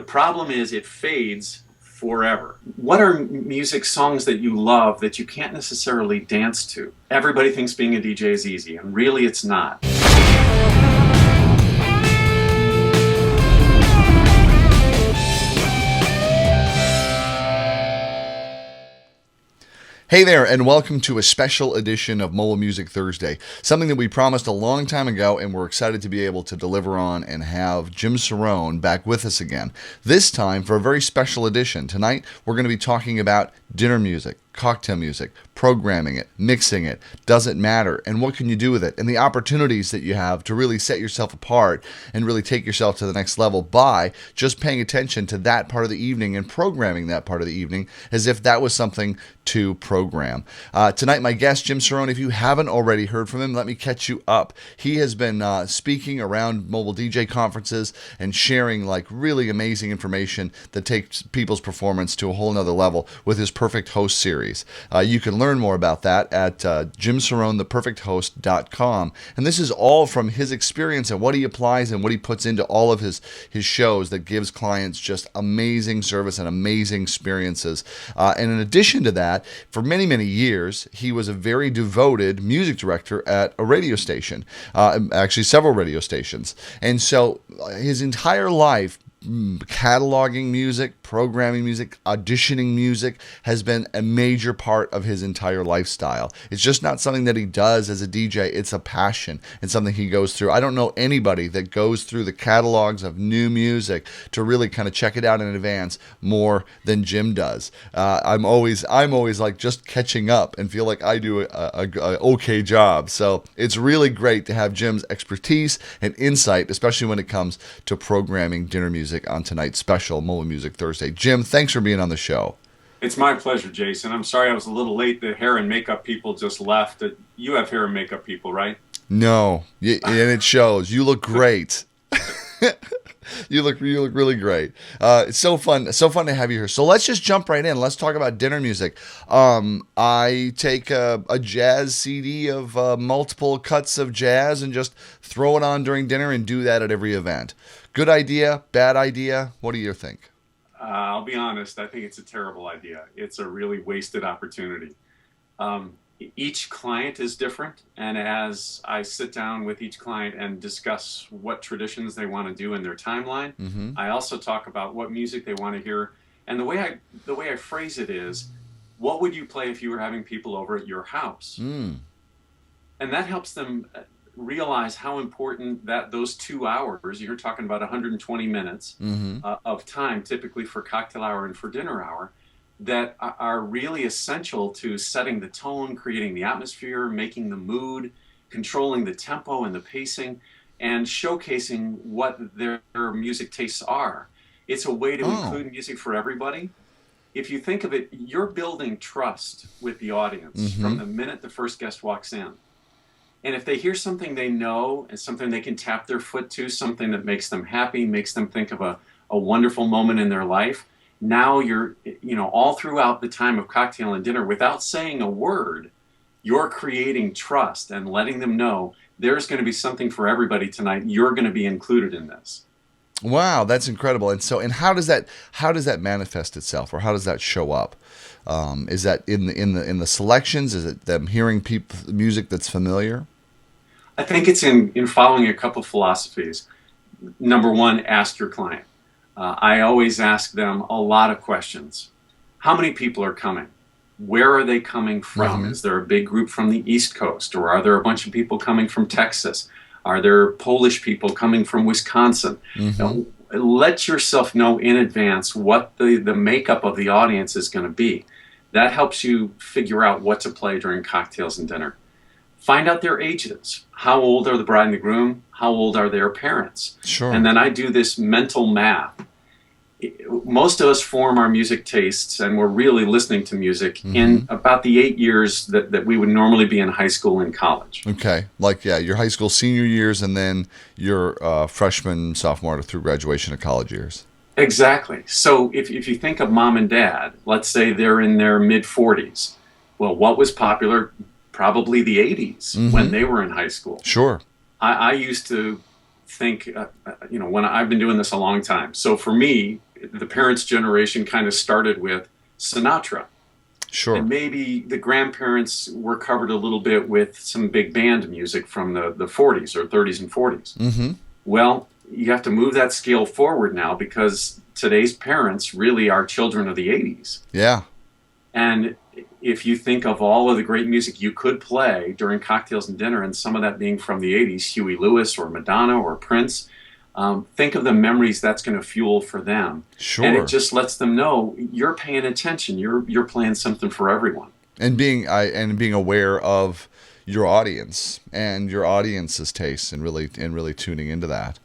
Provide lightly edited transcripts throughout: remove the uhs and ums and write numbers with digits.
problem is it fades forever. What are music songs that you love that you can't necessarily dance to? Everybody thinks being a DJ is easy, and really it's not. Hey there, and welcome to a special edition of Mobile Music Thursday, something that we promised a long time ago, and we're excited to be able to deliver on and have Jim Cerone back with us again. This time for a very special edition. Tonight, we're going to be talking about dinner music, cocktail music, programming it, mixing it, does it matter, and what can you do with it, and the opportunities that you have to really set yourself apart and really take yourself to the next level by just paying attention to that part of the evening and programming that part of the evening as if that was something to program. Tonight, my guest, Jim Cerone, if you haven't already heard from him, let me catch you up. He has been speaking around mobile DJ conferences and sharing like really amazing information that takes people's performance to a whole nother level with his Perfect Host series. You can learn more about that at jimceronetheperfecthost.com. And this is all from his experience and what he applies and what he puts into all of his shows that gives clients just amazing service and amazing experiences. And in addition to that, for many, many years, he was a very devoted music director at a radio station, actually several radio stations. And so his entire life, cataloging music, programming music, auditioning music has been a major part of his entire lifestyle. It's just not something that he does as a DJ. It's a passion and something he goes through. I don't know anybody that goes through the catalogs of new music to really kind of check it out in advance more than Jim does. I'm always like just catching up and feel like I do a okay job. So it's really great to have Jim's expertise and insight, especially when it comes to programming dinner music on tonight's special Mobile Music Thursday. Jim, thanks for being on the show. It's my pleasure, Jason. I'm sorry I was a little late. The hair and makeup people just left. You have hair and makeup people, right? No, and it shows. You look great. You look really great. It's so fun to have you here. So let's just jump right in. Let's talk about dinner music. I take a jazz CD of multiple cuts of jazz and just throw it on during dinner and do that at every event. Good idea? Bad idea? What do you think? I'll be honest. I think it's a terrible idea. It's a really wasted opportunity. Each client is different, and as I sit down with each client and discuss what traditions they want to do in their timeline, I also talk about what music they want to hear. And the way I phrase it is, what would you play if you were having people over at your house? And that helps them realize how important that those 2 hours, you're talking about 120 minutes of time, typically for cocktail hour and for dinner hour, that are really essential to setting the tone, creating the atmosphere, making the mood, controlling the tempo and the pacing, and showcasing what their music tastes are. It's a way to include music for everybody. If you think of it, you're building trust with the audience from the minute the first guest walks in. And if they hear something they know and something they can tap their foot to, something that makes them happy, makes them think of a wonderful moment in their life, now you're, all throughout the time of cocktail and dinner, without saying a word, you're creating trust and letting them know there's going to be something for everybody tonight. You're going to be included in this. Wow, that's incredible. And how does that manifest itself, or how does that show up? Is that in the selections? Is it them hearing music that's familiar? I think it's in following a couple philosophies. Number one, ask your client. I always ask them a lot of questions. How many people are coming? Where are they coming from? Is there a big group from the East Coast, or are there a bunch of people coming from Texas? Are there Polish people coming from Wisconsin? Let yourself know in advance what the makeup of the audience is going to be. That helps you figure out what to play during cocktails and dinner. Find out their ages. How old are the bride and the groom? How old are their parents? Sure. And then I do this mental math. Most of us form our music tastes, and we're really listening to music in about the 8 years that we would normally be in high school and college. Okay. Your high school senior years, and then your freshman, sophomore through graduation of college years. Exactly. So if you think of mom and dad, let's say they're in their mid-40s. Well, what was popular? Probably the 80s when they were in high school. Sure. I used to think, when I've been doing this a long time. So for me, the parents' generation kind of started with Sinatra. Sure. And maybe the grandparents were covered a little bit with some big band music from the 40s or 30s and 40s. Mm-hmm. Well, you have to move that scale forward now because today's parents really are children of the 80s. Yeah. And if you think of all of the great music you could play during cocktails and dinner, and some of that being from the 80s, Huey Lewis or Madonna or Prince, think of the memories that's going to fuel for them. Sure. And it just lets them know you're paying attention. You're playing something for everyone. And being aware of your audience and your audience's tastes, and really tuning into that.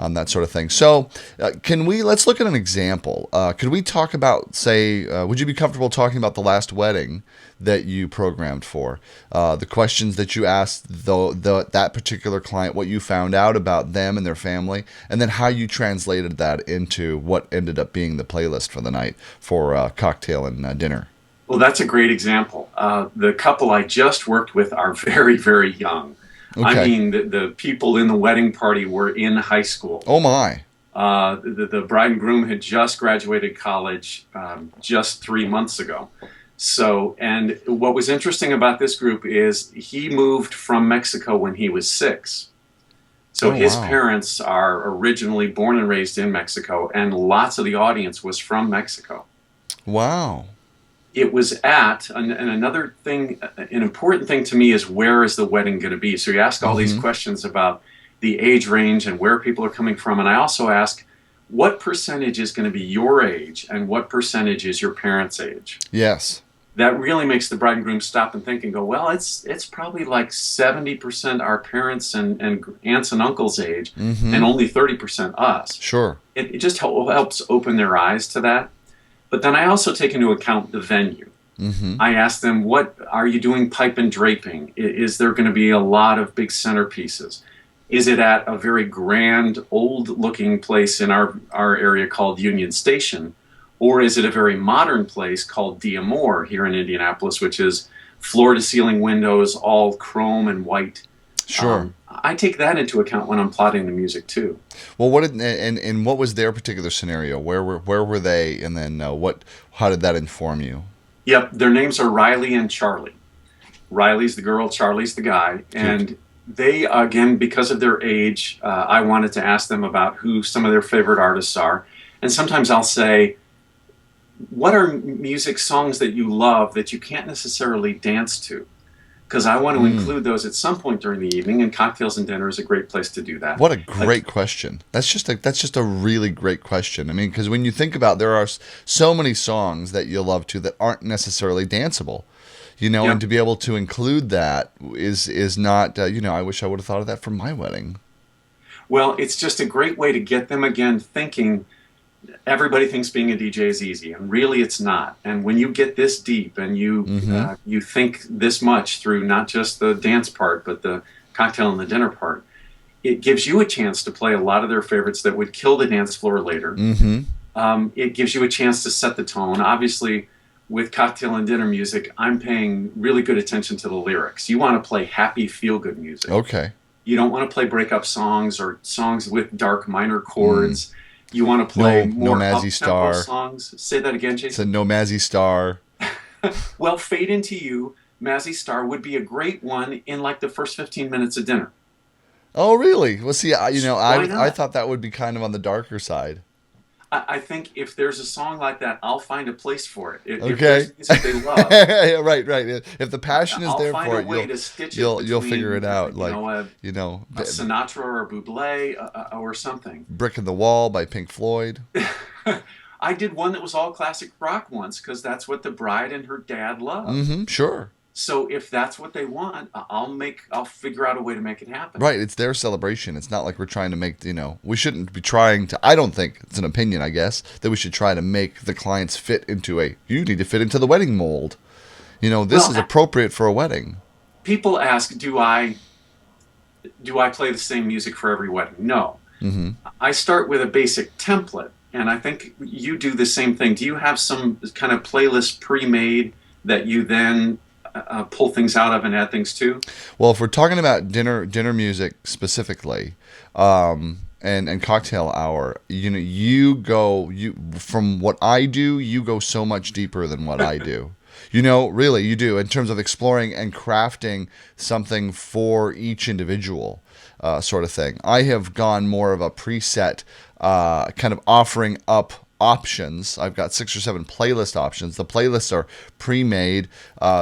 That sort of thing. So, let's look at an example. Could we talk about, say, would you be comfortable talking about the last wedding that you programmed for? The questions that you asked that particular client, what you found out about them and their family, and then how you translated that into what ended up being the playlist for the night for cocktail and dinner. Well, that's a great example. The couple I just worked with are very, very young. Okay. I mean, the people in the wedding party were in high school. Oh, my. The bride and groom had just graduated college just 3 months ago. So, and what was interesting about this group is he moved from Mexico when he was 6. So his parents are originally born and raised in Mexico, and lots of the audience was from Mexico. Wow. It was and another thing, an important thing to me is, where is the wedding going to be? So you ask all these questions about the age range and where people are coming from. And I also ask, what percentage is going to be your age and what percentage is your parents' age? Yes. That really makes the bride and groom stop and think and go, well, it's probably like 70% our parents and aunts and uncles' age, and only 30% us. Sure. It just helps open their eyes to that. But then I also take into account the venue. I ask them, what are you doing pipe and draping? Is there going to be a lot of big centerpieces? Is it at a very grand, old-looking place in our area called Union Station? Or is it a very modern place called D'Amour here in Indianapolis, which is floor-to-ceiling windows, all chrome and white? Sure. I take that into account when I'm plotting the music too. Well, what was their particular scenario? Where were they, and then how did that inform you? Yep, their names are Riley and Charlie. Riley's the girl, Charlie's the guy, and they, again, because of their age, I wanted to ask them about who some of their favorite artists are, and sometimes I'll say, what are music songs that you love that you can't necessarily dance to? Because I want to include those at some point during the evening, and cocktails and dinner is a great place to do that. What a great question! That's just a really great question. I mean, because when you think about, there are so many songs that you love to that aren't necessarily danceable, and to be able to include that is not, I wish I would have thought of that for my wedding. Well, it's just a great way to get them again thinking. Everybody thinks being a DJ is easy, and really it's not. And when you get this deep and you think this much through not just the dance part, but the cocktail and the dinner part, it gives you a chance to play a lot of their favorites that would kill the dance floor later. It gives you a chance to set the tone. Obviously, with cocktail and dinner music, I'm paying really good attention to the lyrics. You want to play happy, feel-good music. Okay. You don't want to play breakup songs or songs with dark minor chords. You want to play more Mazzy Star songs. Say that again, Jason. It's a No Mazzy Star. Well, Fade Into You, Mazzy Star would be a great one in like the first 15 minutes of dinner. Oh, really? Well, see, I thought that would be kind of on the darker side. I think if there's a song like that, I'll find a place for it. If there's music they love. Right. If the passion is there for it, you'll figure it out. Like, a Sinatra or a Bublé or something. Brick in the Wall by Pink Floyd. I did one that was all classic rock once because that's what the bride and her dad love. Sure. So if that's what they want, I'll figure out a way to make it happen. Right, it's their celebration. It's not like we're trying to make, we shouldn't be trying to, I don't think, it's an opinion, I guess, that we should try to make the clients fit into you need to fit into the wedding mold. This is appropriate for a wedding. People ask, do I play the same music for every wedding? No. I start with a basic template, and I think you do the same thing. Do you have some kind of playlist pre-made that you then pull things out of and add things to? Well, if we're talking about dinner music specifically, and cocktail hour, you from what I do, you go so much deeper than what I do. Really, you do in terms of exploring and crafting something for each individual, sort of thing. I have gone more of a preset, kind of offering up options. I've got 6 or 7 playlist options. The playlists are pre-made,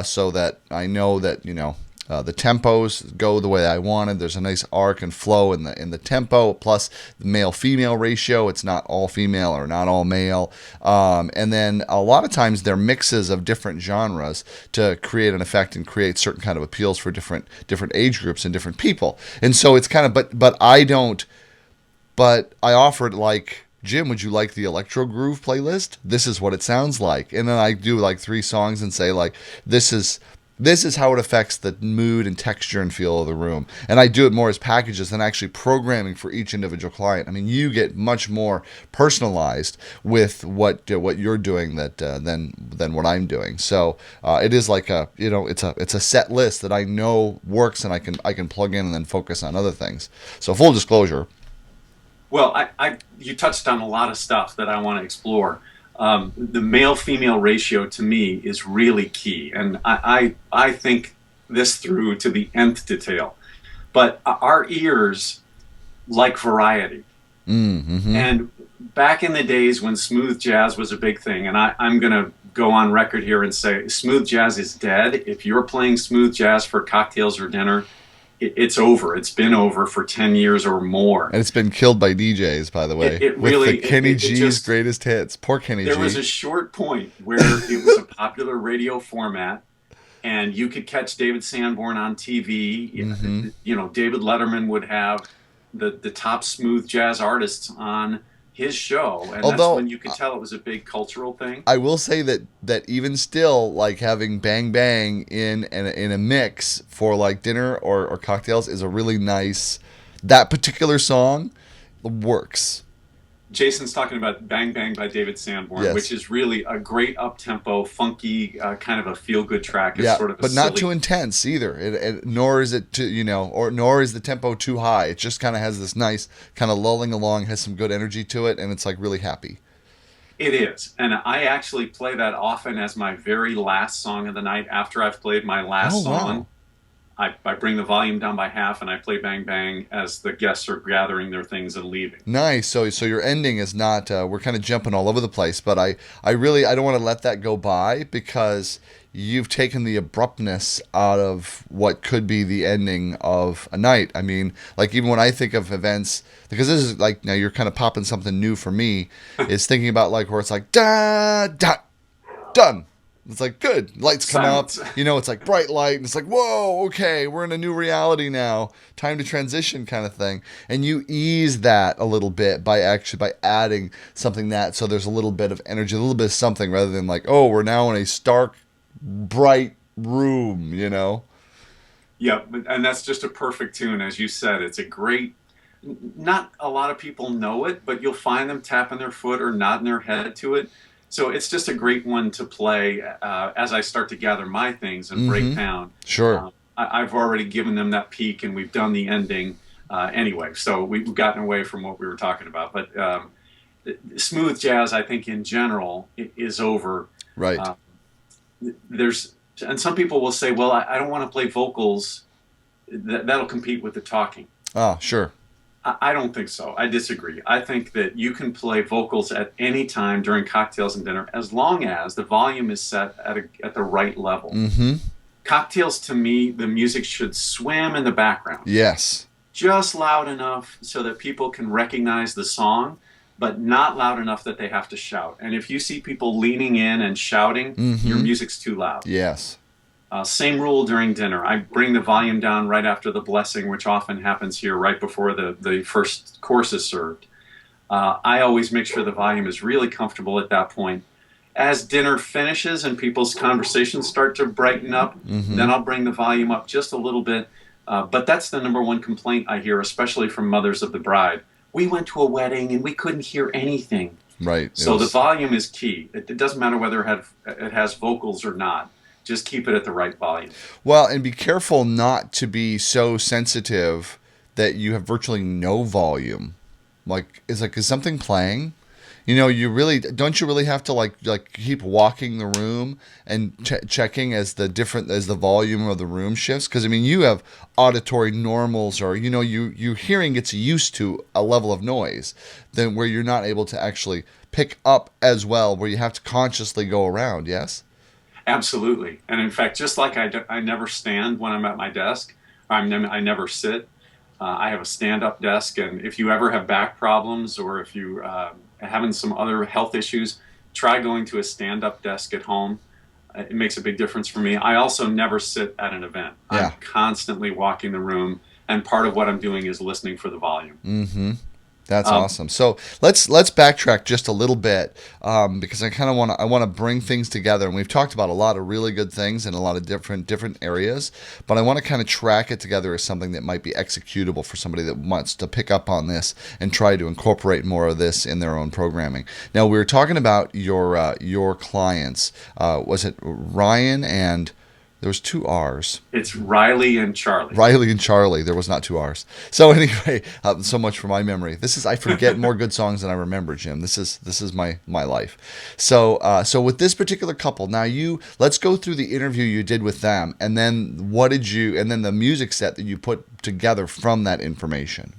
so that I know that the tempos go the way I wanted. There's a nice arc and flow in the tempo, plus the male-female ratio. It's not all female or not all male. And then a lot of times they're mixes of different genres to create an effect and create certain kind of appeals for different age groups and different people. And so it's kind of, but I don't, but I offer it like, Jim, would you like the electro groove playlist? This is what it sounds like. And then I do like 3 songs and say like, this is how it affects the mood and texture and feel of the room. And I do it more as packages than actually programming for each individual client. I mean, you get much more personalized with what you're doing than what I'm doing. So it is like it's a set list that I know works, and I can plug in and then focus on other things. So full disclosure. Well, you touched on a lot of stuff that I want to explore. The male-female ratio to me is really key, and I think this through to the nth detail. But our ears like variety. Mm-hmm. And back in the days when smooth jazz was a big thing, and I'm going to go on record here and say smooth jazz is dead. If you're playing smooth jazz for cocktails or dinner, it's over. It's been over for 10 years or more. And it's been killed by DJs, by the way. It really, with the Kenny G's greatest hits. Poor Kenny G. There was a short point where it was a popular radio format, and you could catch David Sanborn on TV. Mm-hmm. David Letterman would have the top smooth jazz artists on his show, and that's when you could tell it was a big cultural thing. I will say that even still, like having Bang Bang in a mix for like dinner or cocktails is a really nice. That particular song works. Jason's talking about Bang Bang by David Sanborn, yes. which is really a great up-tempo, funky, kind of a feel-good track. It's sort of but not too intense either. Nor is it too, nor is the tempo too high. It just kind of has this nice kind of lulling along, has some good energy to it, and it's like really happy. It is, and I actually play that often as my very last song of the night. After I've played my last song, wow. I bring the volume down by half and I play Bang Bang as the guests are gathering their things and leaving. Nice. So your ending is not, we're kind of jumping all over the place, but I don't want to let that go by, because you've taken the abruptness out of what could be the ending of a night. I mean, like even when I think of events, because this is like, now you're kind of popping something new for me, is thinking about like where it's like, da, da, done. It's like, good. Lights come Silence. up. It's like bright light. And it's like, whoa, okay, we're in a new reality now. Time to transition kind of thing. And you ease that a little bit by adding something so there's a little bit of energy, a little bit of something, rather than like, oh, we're now in a stark, bright room, Yeah, and that's just a perfect tune. As you said, it's a great, not a lot of people know it, but you'll find them tapping their foot or nodding their head to it. So it's just a great one to play as I start to gather my things and break down. Sure. I've already given them that peek, and we've done the ending anyway. So we've gotten away from what we were talking about. But smooth jazz, I think, in general, is over. Right. And some people will say, well, I don't want to play vocals. That'll compete with the talking. Oh, sure. I don't think so. I disagree. I think that you can play vocals at any time during cocktails and dinner, as long as the volume is set at the right level. Mm-hmm. Cocktails, to me, the music should swim in the background. Yes. Just loud enough so that people can recognize the song, but not loud enough that they have to shout. And if you see people leaning in and shouting, your music's too loud. Yes. Same rule during dinner. I bring the volume down right after the blessing, which often happens here right before the first course is served. I always make sure the volume is really comfortable at that point. As dinner finishes and people's conversations start to brighten up, then I'll bring the volume up just a little bit. But that's the number one complaint I hear, especially from mothers of the bride. We went to a wedding and we couldn't hear anything. Right. So the volume is key. It doesn't matter whether it has vocals or not. Just keep it at the right volume. Well, and be careful not to be so sensitive that you have virtually no volume. Is something playing? You really don't you really have to like keep walking the room and checking as the volume of the room shifts, because I mean you have auditory normals, or your hearing gets used to a level of noise then where you're not able to actually pick up as well, where you have to consciously go around. Yes. Absolutely. And in fact, just like I never stand when I'm at my desk, I never sit. I have a stand-up desk, and if you ever have back problems, or if you having some other health issues, try going to a stand-up desk at home. It makes a big difference for me. I also never sit at an event. Yeah. I'm constantly walking the room, and part of what I'm doing is listening for the volume. Mm-hmm. That's awesome. So let's backtrack just a little bit, because I kind of want to bring things together, and we've talked about a lot of really good things in a lot of different areas, but I want to kind of track it together as something that might be executable for somebody that wants to pick up on this and try to incorporate more of this in their own programming. Now, we were talking about your clients. Was it Ryan and? There was two R's. It's Riley and Charlie. Riley and Charlie. There was not two R's. So anyway, so much for my memory. I forget more good songs than I remember, Jim. This is my life. So with this particular couple, now let's go through the interview you did with them, and then and then the music set that you put together from that information.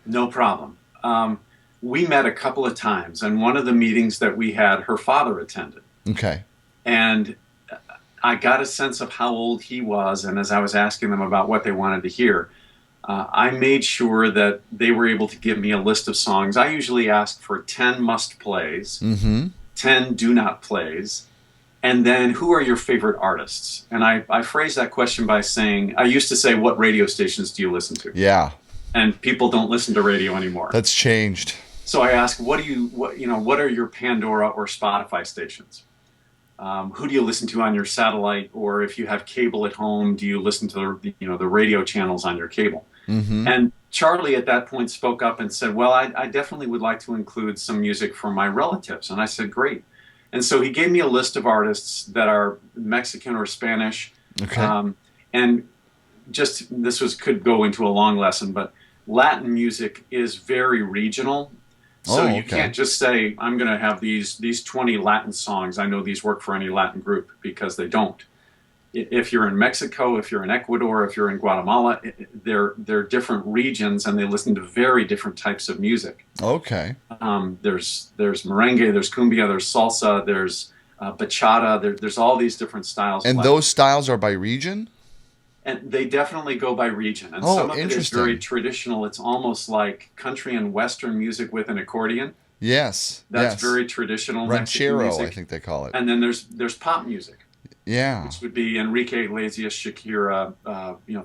No problem. We met a couple of times, and one of the meetings that we had, her father attended. Okay. And I got a sense of how old he was, and as I was asking them about what they wanted to hear, I made sure that they were able to give me a list of songs. I usually ask for 10 must plays, 10 do not plays, and then who are your favorite artists? And I phrased that question by saying, I used to say, what radio stations do you listen to? Yeah. And people don't listen to radio anymore. That's changed. So I asked, what are your Pandora or Spotify stations? Who do you listen to on your satellite, or if you have cable at home, do you listen to the radio channels on your cable? And Charlie at that point spoke up and said, well, I definitely would like to include some music from my relatives. And I said, great. And so he gave me a list of artists that are Mexican or Spanish. Okay. And could go into a long lesson, but Latin music is very regional. So you can't just say, I'm going to have these 20 Latin songs. I know these work for any Latin group, because they don't. If you're in Mexico, if you're in Ecuador, if you're in Guatemala, they're different regions, and they listen to very different types of music. Okay. There's merengue, there's cumbia, there's salsa, there's bachata. There's all these different styles. And those styles are by region? And they definitely go by region. And some of it is interesting. very traditional. It's almost like country and western music with an accordion. Yes. That's very traditional Mexican Ranchero, music. I think they call it. And then there's pop music. Yeah. Which would be Enrique Iglesias, Shakira,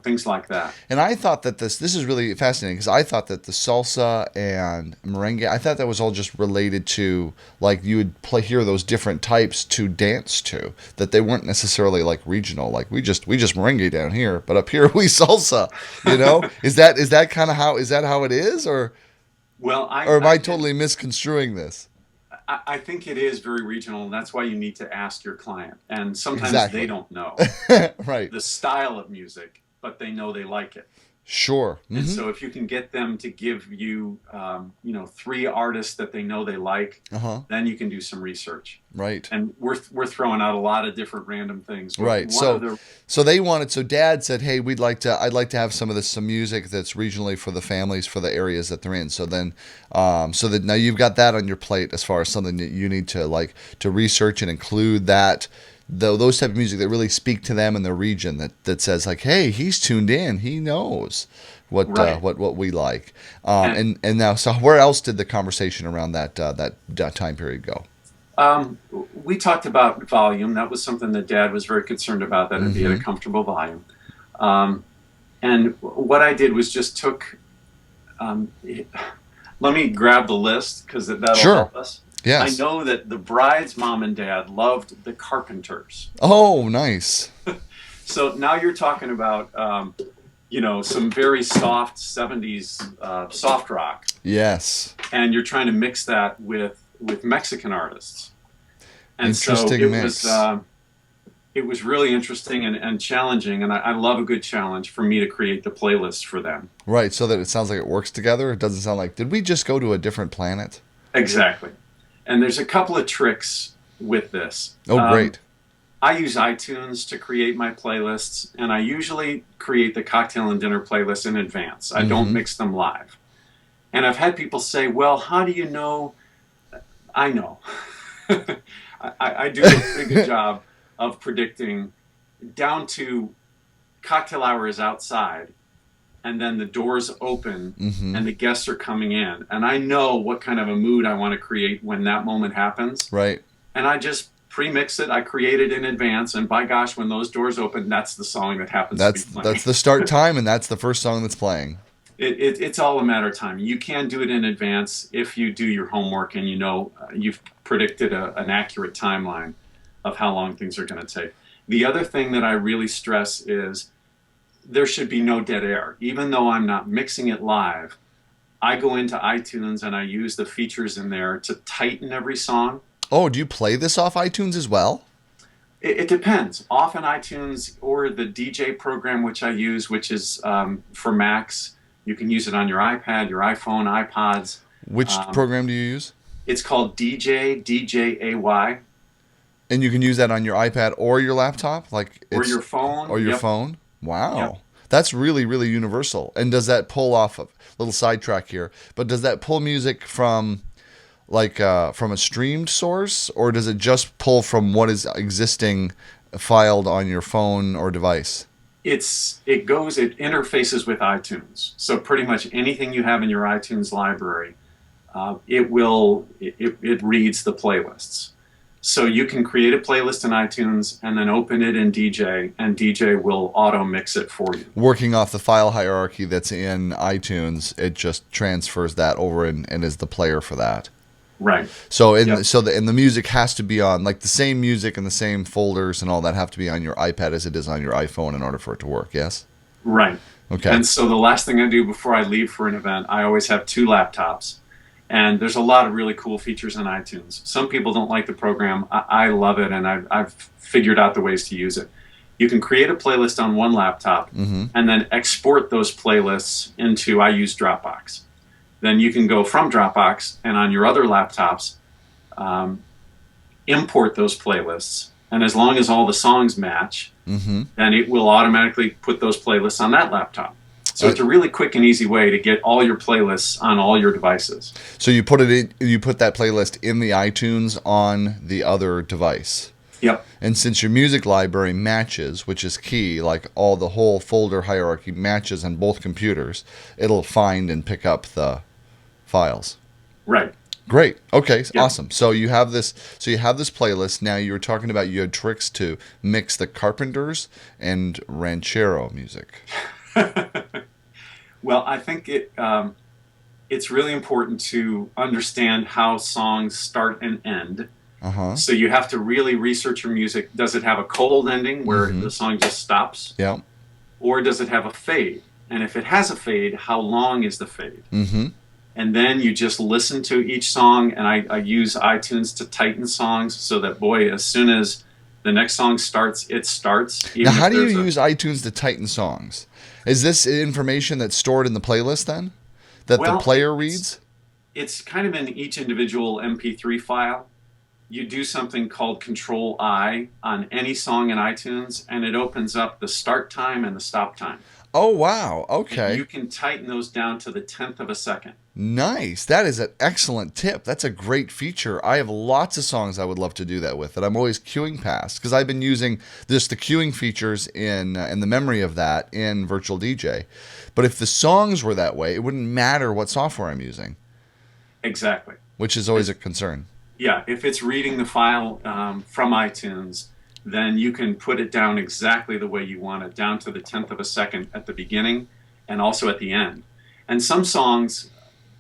things like that. And I thought that this is really fascinating, because I thought that the salsa and merengue, I thought that was all just related to, like, you would hear those different types to dance to, that they weren't necessarily like regional, like we just merengue down here, but up here we salsa, Is that kind of how it is, or am I totally misconstruing this? I think it is very regional, and that's why you need to ask your client. And sometimes they don't know right. the style of music, but they know they like it. Sure. Mm-hmm. And so if you can get them to give you, 3 artists that they know they like, then you can do some research. Right. And we're throwing out a lot of different random things. Right. So Dad said, hey, I'd like to have some music that's regionally for the families, for the areas that they're in. So then, so that now you've got that on your plate as far as something that you need to research and include that. Those type of music that really speak to them in the region, that says like, hey, he's tuned in, he knows what we like, and now, so where else did the conversation around that time period go? We talked about volume. That was something that Dad was very concerned about, that it'd be at a comfortable volume. And what I did was just took. Let me grab the list, because that'll help us. Yes. I know that the bride's mom and dad loved the Carpenters. Oh, nice. So now you're talking about, some very soft 70s soft rock. Yes. And you're trying to mix that with Mexican artists. And interesting so it mix. was, it was really interesting and challenging, and I love a good challenge for me to create the playlist for them. Right, so that it sounds like it works together. It doesn't sound like, did we just go to a different planet? Exactly. And there's a couple of tricks with this. Oh, great. I use iTunes to create my playlists, and I usually create the cocktail and dinner playlist in advance. I don't mix them live. And I've had people say, well, how do you know? I know. I do a pretty good job of predicting down to cocktail hour is outside, and then the doors open and the guests are coming in. And I know what kind of a mood I want to create when that moment happens. Right. And I just pre-mix it. I create it in advance. And by gosh, when those doors open, that's the song that happens to be playing. That's the start time, and that's the first song that's playing. It's all a matter of time. You can do it in advance if you do your homework and you know you've predicted an accurate timeline of how long things are going to take. The other thing that I really stress is there should be no dead air. Even though I'm not mixing it live, I go into iTunes and I use the features in there to tighten every song. Oh, do you play this off iTunes as well? It depends. Often iTunes or the DJ program, which I use, which is for Macs. You can use it on your iPad, your iPhone, iPods. Which program do you use? It's called DJay. And you can use that on your iPad or your laptop? Or your phone. Or your phone? Wow. Yep. That's really, really universal. And does that pull off a little sidetrack here, but does that pull music from from a streamed source, or does it just pull from what is existing filed on your phone or device? It interfaces with iTunes. So pretty much anything you have in your iTunes library, it reads the playlists. So you can create a playlist in iTunes and then open it in DJ, and DJ will auto mix it for you. Working off the file hierarchy that's in iTunes, it just transfers that over and is the player for that. Right. So the music has to be on, like the same music and the same folders and all that have to be on your iPad as it is on your iPhone in order for it to work. Yes. Right. Okay. And so the last thing I do before I leave for an event, I always have 2 laptops. And there's a lot of really cool features in iTunes. Some people don't like the program. I love it, and I've figured out the ways to use it. You can create a playlist on one laptop and then export those playlists into, I use Dropbox. Then you can go from Dropbox and on your other laptops, import those playlists. And as long as all the songs match, then it will automatically put those playlists on that laptop. So it's a really quick and easy way to get all your playlists on all your devices. So you put that playlist in the iTunes on the other device. Yep. And since your music library matches, which is key, like the whole folder hierarchy matches on both computers, it'll find and pick up the files. Right. Great. Okay. Yep. Awesome. So you have this playlist. Now you were talking about you had tricks to mix the Carpenters and ranchero music. Well, I think it's really important to understand how songs start and end. So you have to really research your music. Does it have a cold ending where the song just stops? Yeah. Or does it have a fade? And if it has a fade, how long is the fade? And then you just listen to each song, and I use iTunes to tighten songs so that, boy, as soon as the next song starts, it starts. Now, how do you use iTunes to tighten songs? Is this information that's stored in the playlist then? That the player reads? It's kind of in each individual MP3 file. You do something called Control-I on any song in iTunes, and it opens up the start time and the stop time. Oh, wow. Okay. And you can tighten those down to the 10th of a second. Nice. That is an excellent tip. That's a great feature. I have lots of songs I would love to do that with that I'm always queuing past because I've been using just the queuing features in the memory of that in Virtual DJ. But if the songs were that way, it wouldn't matter what software I'm using. Exactly. Which is always a concern. Yeah. If it's reading the file from iTunes, then you can put it down exactly the way you want it, down to the 10th of a second at the beginning and also at the end. And some songs,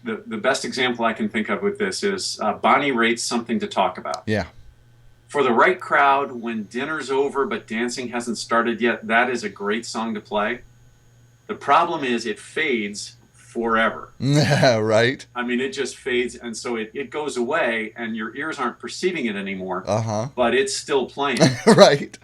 the best example I can think of with this is Bonnie Raitt's Something to Talk About. Yeah. For the right crowd, when dinner's over but dancing hasn't started yet, that is a great song to play. The problem is it fades forever. Right. I mean, it just fades, and so it goes away, and your ears aren't perceiving it anymore. But it's still playing. Right.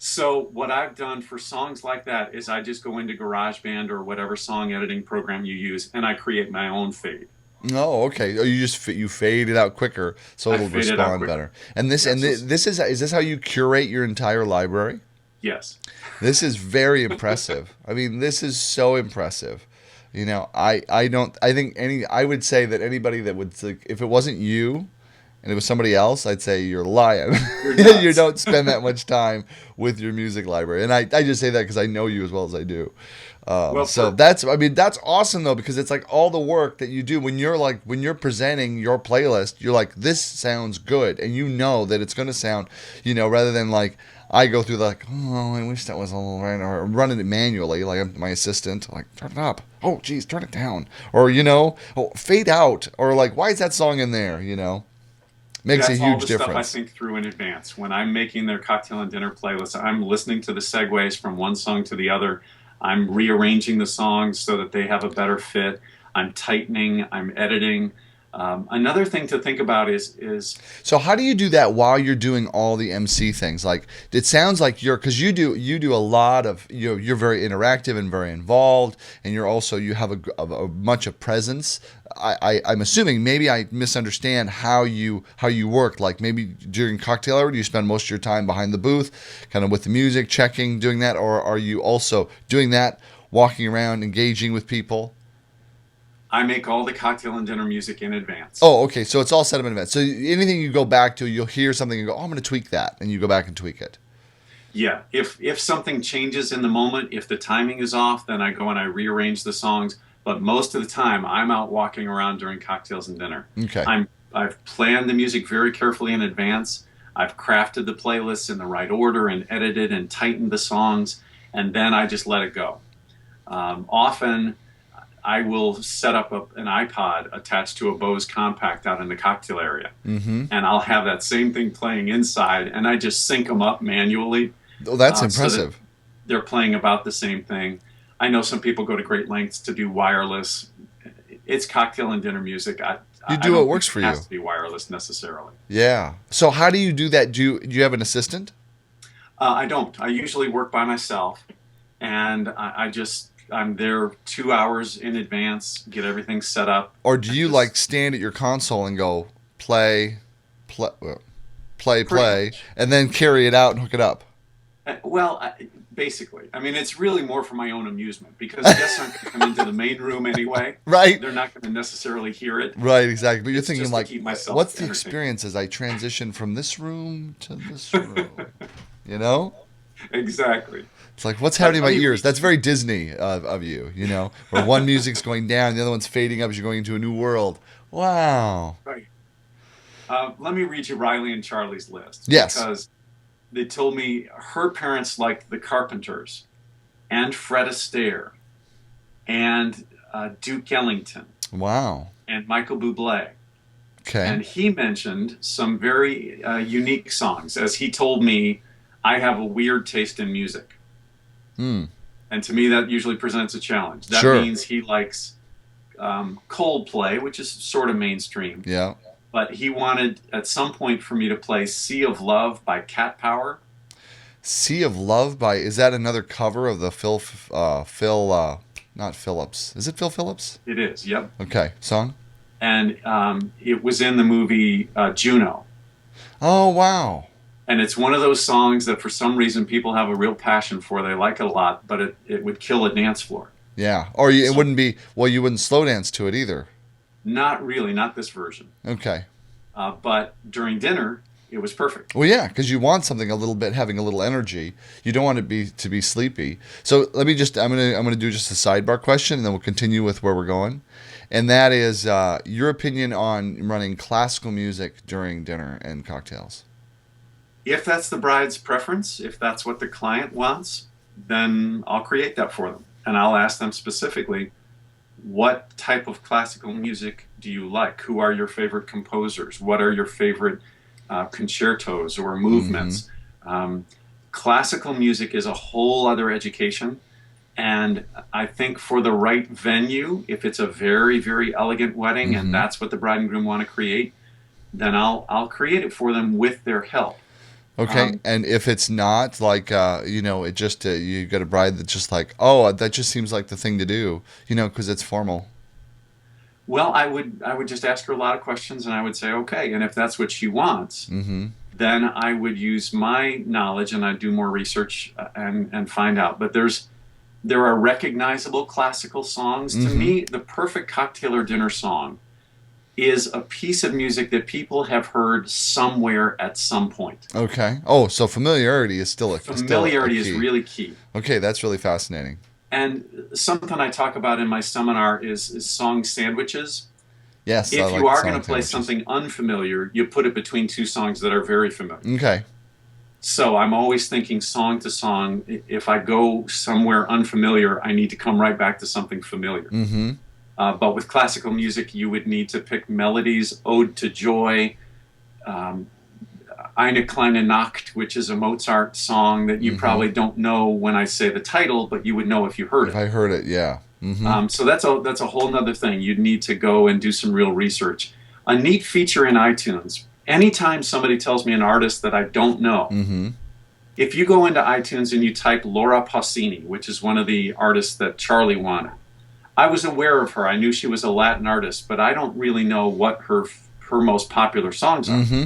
So what I've done for songs like that is I just go into GarageBand or whatever song editing program you use, and I create my own fade. Oh, okay. Oh, you just you fade it out quicker, so I it'll fade it out respond quicker. better. And this Yeah. and So this is this how you curate your entire library? yes. This is very impressive. I mean, this is so impressive. You know, I don't I think any I would say that anybody that would like, if it wasn't you and it was somebody else, I'd say you're lying. You're You nuts. don't spend that much time with your music library. And I just say that because I know you as well as I do. Well, So that's I mean that's awesome though because it's like all the work that you do when you're presenting your playlist, you're like this sounds good and you know that it's going to sound, rather than like I go through like, oh, I wish that was a little right, or I'm running it manually like I'm my assistant, like turn it up, oh geez, turn it down, or oh, fade out, or like why is that song in there, makes a that's all huge the stuff I difference. think through in advance. When I'm making their cocktail and dinner playlist, I'm listening to the segues from one song to the other. I'm rearranging the songs so that they have a better fit. I'm tightening. I'm editing. Another thing to think about is So how do you do that while you're doing all the MC things? Like it sounds like because you do a lot of you're very interactive and very involved, and you have a much of presence. I'm assuming maybe I misunderstand how you work. Like maybe during cocktail hour, do you spend most of your time behind the booth, kind of with the music, checking, doing that, or are you also doing that, walking around, engaging with people? I make all the cocktail and dinner music in advance. Oh, okay. So it's all set up in advance. So anything you go back to, you'll hear something and go, "Oh, I'm going to tweak that," and you go back and tweak it. Yeah, if something changes in the moment, if the timing is off, then I go and I rearrange the songs. But most of the time, I'm out walking around during cocktails and dinner. Okay. I've planned the music very carefully in advance. I've crafted the playlists in the right order and edited and tightened the songs, and then I just let it go. Often, I will set up an iPod attached to a Bose compact out in the cocktail area, Mm-hmm. and I'll have that same thing playing inside, and I just sync them up manually Oh, that's so that impressive. they're playing about the same thing. I know some people go to great lengths to do wireless. It's cocktail and dinner music. You I do what don't think works for it you. has to be wireless necessarily. Yeah. So how do you do that? Do you have an assistant, I don't. I usually work by myself, and I'm there 2 hours in advance, get everything set up, or do and you just like stand at your console and go play, play, pretty play, much. and then carry it out and hook it up? Basically, I mean, it's really more for my own amusement because guests aren't going to come into the main room anyway. Right. They're not going to necessarily hear it. Right. Exactly. But you're It's thinking just to like, keep myself what's the entertained. experience as I transition from this room to this room? You know? Exactly. It's like, what's But happening in let my me ears? read That's very Disney of you, where one music's going down, the other one's fading up as you're going into a new world. Wow. right. Let me read you Riley and Charlie's list Yes. because they told me her parents liked the Carpenters and Fred Astaire and Duke Ellington Wow. and Michael Bublé. Okay. And he mentioned some very unique songs. As he told me, I have a weird taste in music. Hmm. And to me, that usually presents a challenge. That Sure. means he likes Coldplay, which is sort of mainstream. Yeah. But he wanted at some point for me to play Sea of Love by Cat Power. Sea of Love by, is that another cover of the not Phillips. Is it Phil Phillips? It is, yep. Okay. Song? And it was in the movie Juno. Oh, wow. And it's one of those songs that for some reason people have a real passion for. They like it a lot, but it would kill a dance floor. Yeah. Or it So wouldn't be, well, you wouldn't slow dance to it either. not really, not this version. Okay. But during dinner, it was perfect. Well, yeah, because you want something a little bit having a little energy. You don't want it to be sleepy. So let me just I'm gonna do just a sidebar question, and then we'll continue with where we're going, and that is your opinion on running classical music during dinner and cocktails. If that's the bride's preference, if that's what the client wants, then I'll create that for them. And I'll ask them specifically, what type of classical music do you like? Who are your favorite composers? What are your favorite concertos or Mm-hmm. movements? Um, Classical music is a whole other education. And I think for the right venue, if it's a very, very elegant wedding and Mm-hmm. that's what the bride and groom want to create, then I'll create it for them with their help. Okay, and if it's not like it just you got a bride that's just like, oh, that just seems like the thing to do, because it's formal. Well, I would just ask her a lot of questions, and I would say, okay, and if that's what she wants, Mm-hmm. then I would use my knowledge and I'd do more research, and find out. But there are recognizable classical songs. To Mm-hmm. me, the perfect cocktail or dinner song is a piece of music that people have heard somewhere at some point. Okay. Oh, so familiarity is still a Familiarity is key. really key. Okay, that's really fascinating. And something I talk about in my seminar is song sandwiches. Yes, I If you like are going song to play sandwiches. something unfamiliar, you put it between two songs that are very familiar. Okay. So I'm always thinking song to song. If I go somewhere unfamiliar, I need to come right back to something familiar. Mm-hmm. But with classical music, you would need to pick melodies, Ode to Joy, um, Eine kleine Nacht, which is a Mozart song that you Mm-hmm. probably don't know when I say the title, but you would know if you heard If it. I heard it, yeah. Mm-hmm. So that's a whole nother thing. You'd need to go and do some real research. A neat feature in iTunes, anytime somebody tells me an artist that I don't know, Mm-hmm. if you go into iTunes and you type Laura Pausini, which is one of the artists that Charlie wanted, I was aware of her. I knew she was a Latin artist, but I don't really know what her most popular songs are. Mm-hmm.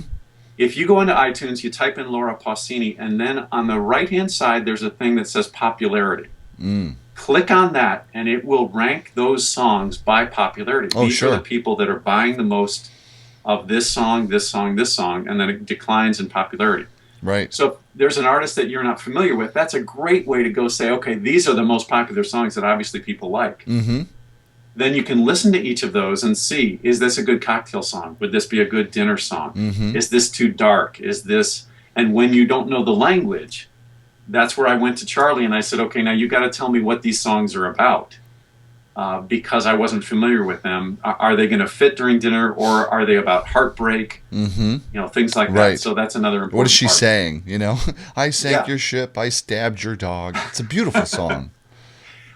If you go into iTunes, you type in Laura Pausini, and then on the right-hand side, there's a thing that says popularity. Mm. Click on that, and it will rank those songs by popularity. Oh, These are the sure. people that are buying the most of this song, this song, this song, and then it declines in popularity. Right. So if there's an artist that you're not familiar with, that's a great way to go say, okay, these are the most popular songs that obviously people like. Mm-hmm. Then you can listen to each of those and see, is this a good cocktail song? Would this be a good dinner song? Mm-hmm. Is this too dark? Is this, and when you don't know the language, that's where I went to Charlie and I said, okay, now you got to tell me what these songs are about. Because I wasn't familiar with them. Are they going to fit during dinner, or are they about heartbreak? Mm-hmm. Things like that. Right. So that's another important What is she part. saying? I sank Yeah. your ship. I stabbed your dog. It's a beautiful song.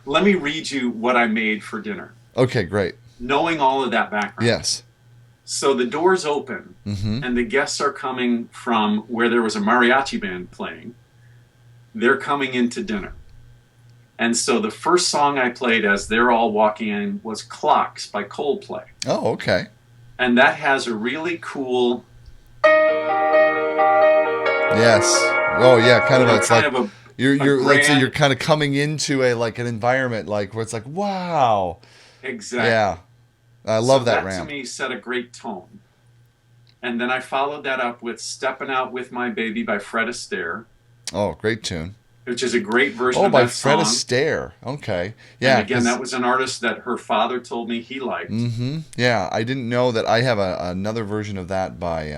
Let me read you what I made for dinner, Okay, great. knowing all of that background. Yes. So the doors open, Mm-hmm. and the guests are coming from where there was a mariachi band playing. They're coming into dinner. And so the first song I played as they're all walking in was Clocks by Coldplay. Oh, okay. And that has a really cool, Yes. Oh, yeah. Kind of. It's kind like of a you're let's say grand, you're kind of coming into an environment like where it's like, wow. exactly. Yeah. I So love that that to ramp. me set a great tone. And then I followed that up with Steppin' Out With My Baby by Fred Astaire, Oh, great tune. which is a great version Oh, of by that Fred song. Astaire. Okay. And Yeah. again, that was an artist that her father told me he liked. Mm-hmm. Yeah. I didn't know that. I have another version of that by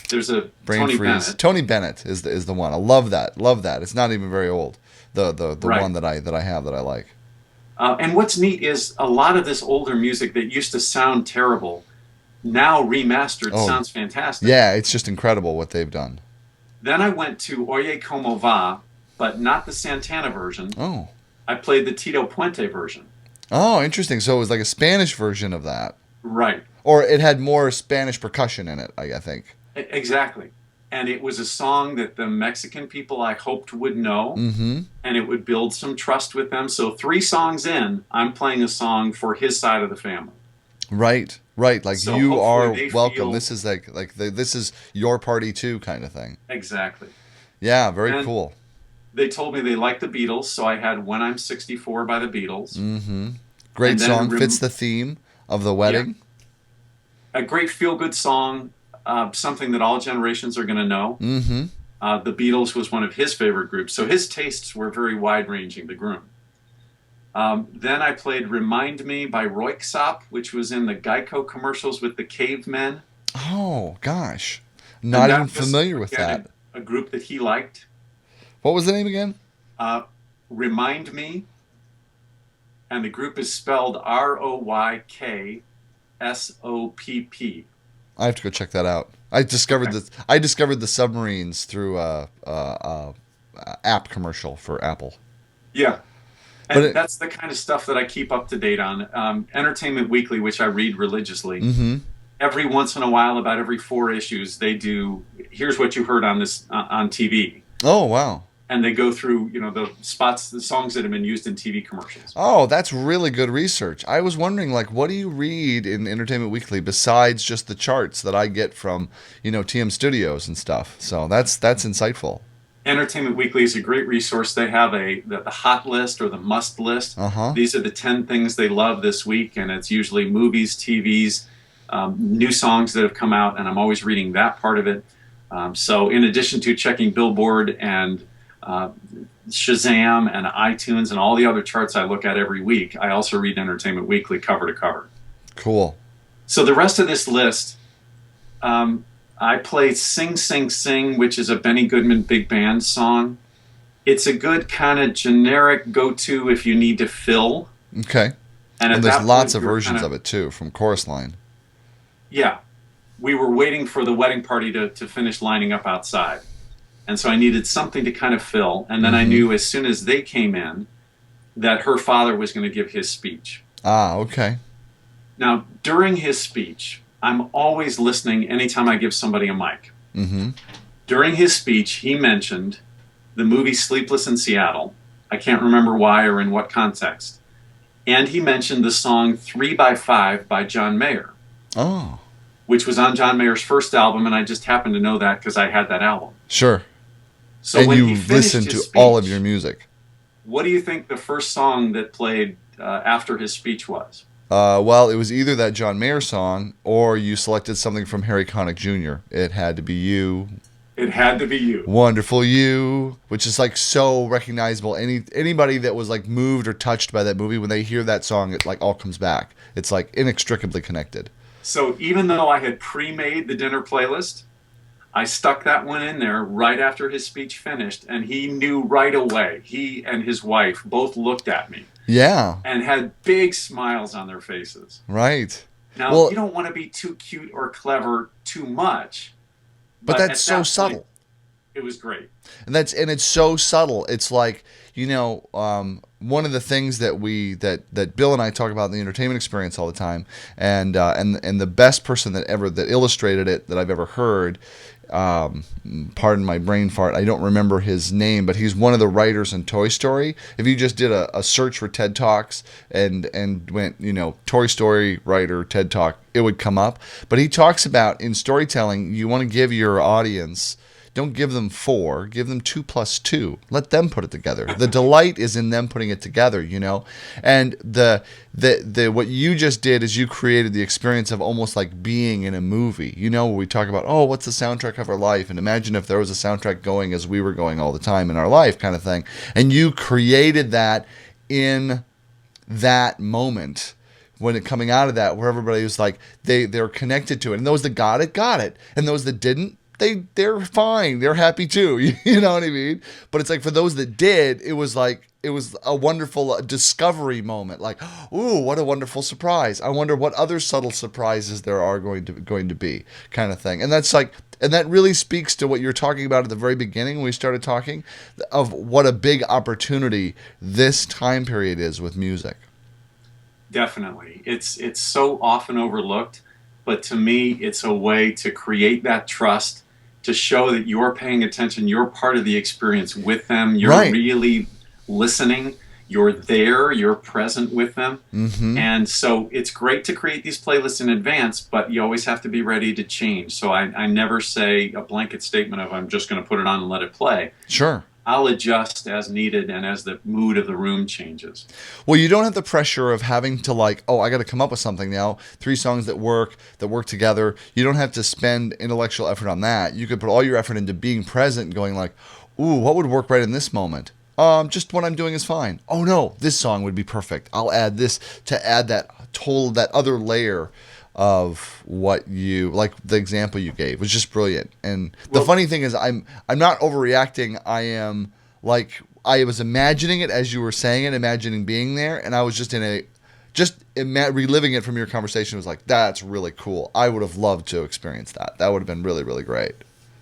There's a Brain Tony Freeze. Bennett. Tony Bennett is the one. I love that. Love that. It's not even very old. The Right. one that I have that I like. And what's neat is a lot of this older music that used to sound terrible, now remastered, Oh, sounds fantastic. yeah. It's just incredible what they've done. Then I went to Oye Como Va, but not the Santana version. Oh. I played the Tito Puente version. Oh, interesting. So it was like a Spanish version of that, Right. or it had more Spanish percussion in it. I think. Exactly. And it was a song that the Mexican people I hoped would know, Mm-hmm. and it would build some trust with them. So 3 songs in, I'm playing a song for his side of the family. Right. Right. Like So you are hopefully they welcome. feel- This is this is your party too, kind of thing. Exactly. Yeah. Very And cool. they told me they liked the Beatles, so I had When I'm 64 by the Beatles. Mm-hmm. Great And then song. Fits the theme of the wedding. A great feel-good song, something that all generations are going to know. Mm-hmm. The Beatles was one of his favorite groups, so his tastes were very wide-ranging, the groom. Then I played Remind Me by Royksop, which was in the Geico commercials with the cavemen. Oh gosh, And not that even was, familiar with again, that. A group that he liked. What was the name again? Remind Me, and the group is spelled Royksopp. I have to go check that out. I discovered the submarines through a app commercial for Apple. Yeah. But And that's the kind of stuff that I keep up to date on. Entertainment Weekly, which I read religiously, Mm-hmm. every once in a while, about every 4 issues, they do here's what you heard on this on TV, Oh, wow. and they go through, the spots, the songs that have been used in TV commercials. Oh, that's really good research. I was wondering, like, what do you read in Entertainment Weekly besides just the charts that I get from, TM Studios and stuff? So that's insightful. Entertainment Weekly is a great resource. They have the hot list or the must list. Uh-huh. These are the 10 things they love this week, and it's usually movies, TVs, new songs that have come out, and I'm always reading that part of it. So in addition to checking Billboard and Shazam and iTunes and all the other charts I look at every week, I also read Entertainment Weekly cover to cover. Cool. So the rest of this list, I played Sing, Sing, Sing, which is a Benny Goodman big band song. It's a good kind of generic go-to if you need to fill. Okay. And there's lots of versions of it, too, from Chorus Line. Yeah. We were waiting for the wedding party to finish lining up outside. And so I needed something to kind of fill. And then I knew as soon as they came in that her father was going to give his speech. Ah, okay. Now, during his speech, I'm always listening anytime I give somebody a mic. Mm-hmm. During his speech, he mentioned the movie Sleepless in Seattle. I can't remember why or in what context. And he mentioned the song 3 by 5 by John Mayer. Oh. Which was on John Mayer's first album, and I just happened to know that because I had that album. Sure. So and when you he finished listen his to speech, all of your music. What do you think the first song that played after his speech was? Well, it was either that John Mayer song or you selected something from Harry Connick Jr. It had to be You. It had to be You. Wonderful You, which is like so recognizable. Anybody that was like moved or touched by that movie, when they hear that song, it like all comes back. It's like inextricably connected. So even though I had pre-made the dinner playlist, I stuck that one in there right after his speech finished, and he knew right away. He and his wife both looked at me. Yeah. And had big smiles on their faces. Right. Now, you don't want to be too cute or clever too much. But that's so subtle. It was great. And it's so subtle. It's like, one of the things that Bill and I talk about in the entertainment experience all the time, and the best person that illustrated it that I've ever heard, pardon my brain fart, I don't remember his name, but he's one of the writers in Toy Story. If you just did a search for TED Talks and went, Toy Story writer TED Talk, it would come up. But he talks about, in storytelling, you want to give your audience, don't give them 4, give them 2 plus 2. Let them put it together. The delight is in them putting it together, And the what you just did is you created the experience of almost like being in a movie. Where we talk about, what's the soundtrack of our life? And imagine if there was a soundtrack going as we were going all the time in our life, kind of thing. And you created that in that moment. When it coming out of that, where everybody was like, they're connected to it. And those that got it. And those that didn't, they're fine. They're happy too. You know what I mean? But it's like for those that did, it was a wonderful discovery moment. Like, ooh, what a wonderful surprise. I wonder what other subtle surprises there are going to be, kind of thing. And that's like, and that really speaks to what you're talking about at the very beginning when we started talking of what a big opportunity this time period is with music. Definitely. It's so often overlooked, but to me, it's a way to create that trust, to show that you're paying attention, you're part of the experience with them, you're really listening, you're there, you're present with them. Mm-hmm. And so it's great to create these playlists in advance, but you always have to be ready to change. So I never say a blanket statement of I'm just going to put it on and let it play. Sure. I'll adjust as needed and as the mood of the room changes. Well, you don't have the pressure of having to I got to come up with something now. 3 songs that work together. You don't have to spend intellectual effort on that. You could put all your effort into being present and going like, ooh, what would work right in this moment? Just what I'm doing is fine. Oh no, this song would be perfect. I'll add this to add that other layer of what you, like the example you gave was just brilliant. And the funny thing is I'm not overreacting. I was imagining it as you were saying it, imagining being there, and I was just reliving it from your conversation. It was like, that's really cool. I would have loved to experience that. That would have been really, really great.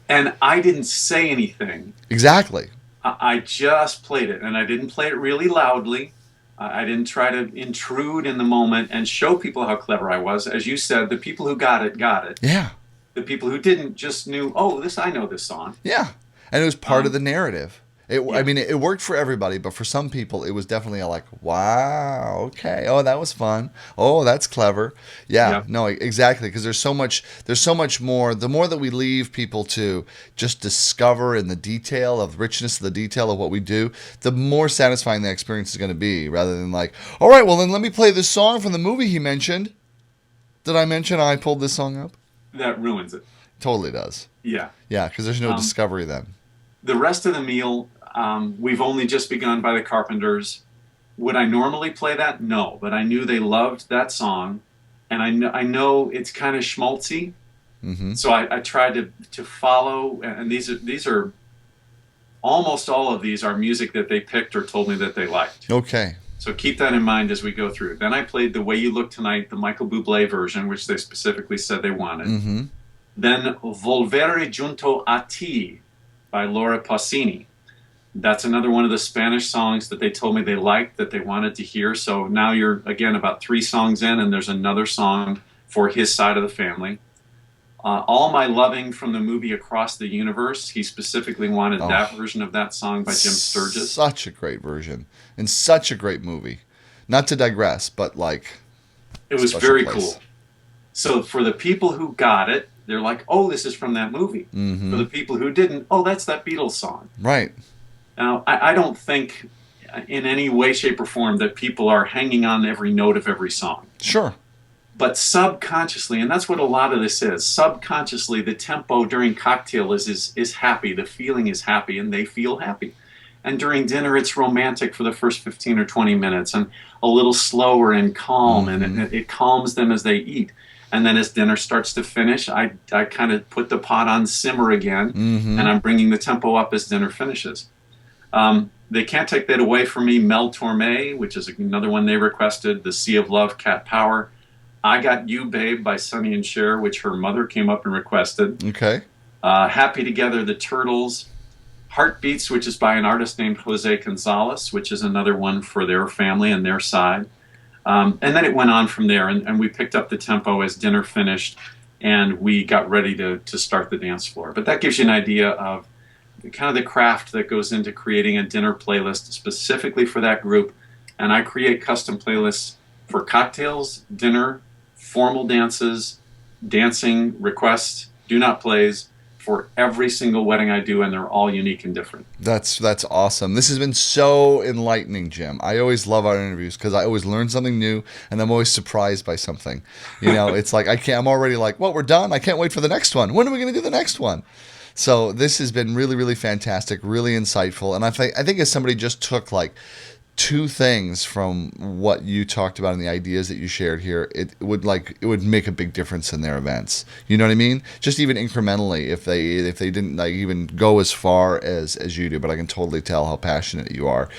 And I didn't say anything. Exactly. I just played it, and I didn't play it really loudly. I didn't try to intrude in the moment and show people how clever I was. As you said, the people who got it, got it. Yeah. The people who didn't just knew, oh, this I know this song. Yeah, and it was part of the Um, narrative. I yeah, mean, it worked for everybody, but for some people, it was definitely a like, wow, okay, oh, that was fun. Oh, that's clever. Yeah, yeah, no, exactly, because there's so much more. The more that we leave people to just discover in the detail of the richness of the detail of what we do, the more satisfying the experience is going to be, rather than like, all right, well, then let me play this song from the movie he mentioned. Did I mention I pulled this song up? that ruins it. Totally does. Yeah. Yeah, because there's no Um, discovery then. the rest of the meal, we've only just begun by the Carpenters. Would I normally play that? No, but I knew they loved that song, and I know it's kind of schmaltzy, Mm-hmm. so I tried to follow. And these are almost all of these are music that they picked or told me that they liked. Okay. So keep that in mind as we go through. Then I played "The Way You Look Tonight," the Michael Bublé version, which they specifically said they wanted. Mm-hmm. Then "Volvere Junto a Ti" by Laura Pausini. That's another one of the Spanish songs that they told me they liked, that they wanted to hear. So now you're, again, about 3 songs in, and there's another song for his side of the family. All My Loving from the movie Across the Universe. He specifically wanted that Oh, version of that song by Jim Sturgis. such a great version and such a great movie. Not to digress, but like It was special very place. cool. So for the people who got it, they're like, oh, this is from that movie. For Mm-hmm. the people who didn't, oh, that's that Beatles song. Right. Now, I don't think in any way, shape, or form that people are hanging on every note of every song. Sure. But subconsciously, and that's what a lot of this is, subconsciously, the tempo during cocktail is happy. The feeling is happy, and they feel happy. And during dinner, it's romantic for the first 15 or 20 minutes and a little slower and calm, and Mm-hmm. it calms them as they eat. And then as dinner starts to finish, I kind of put the pot on simmer again, Mm-hmm. and I'm bringing the tempo up as dinner finishes. They can't take that away from me. Mel Torme, which is another one they requested, The Sea of Love, Cat Power. I Got You, Babe by Sonny and Cher, which her mother came up and requested. Okay. Happy Together, The Turtles. Heartbeats, which is by an artist named Jose Gonzalez, which is another one for their family and their side. And then it went on from there, and we picked up the tempo as dinner finished, and we got ready to start the dance floor. But that gives you an idea of kind of the craft that goes into creating a dinner playlist specifically for that group. And I create custom playlists for cocktails, dinner, formal dances, dancing requests, do not plays for every single wedding I do, and they're all unique and different. That's awesome. This has been so enlightening, Jim. I always love our interviews because I always learn something new and I'm always surprised by something. You know, it's like I'm already like, well, we're done. I can't wait for the next one. When are we going to do the next one? So this has been really, really fantastic, really insightful, and I think as somebody just took like two things from what you talked about and the ideas that you shared here, it would make a big difference in their events. You know what I mean? Just even incrementally, if they didn't like even go as far as you do. But I can totally tell how passionate you are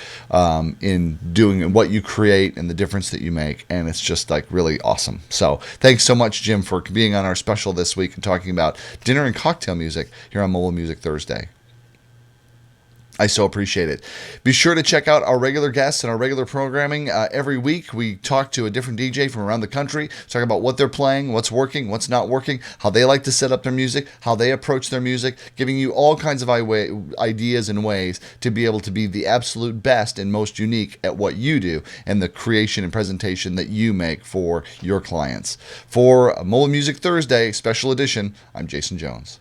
in doing what you create and the difference that you make, and it's just like really awesome. So thanks so much, Jim, for being on our special this week and talking about dinner and cocktail music here on Mobile Music Thursday. I so appreciate it. Be sure to check out our regular guests and our regular programming. Every week, we talk to a different DJ from around the country, talk about what they're playing, what's working, what's not working, how they like to set up their music, how they approach their music, giving you all kinds of ideas and ways to be able to be the absolute best and most unique at what you do and the creation and presentation that you make for your clients. For Mobile Music Thursday, special edition, I'm Jason Jones.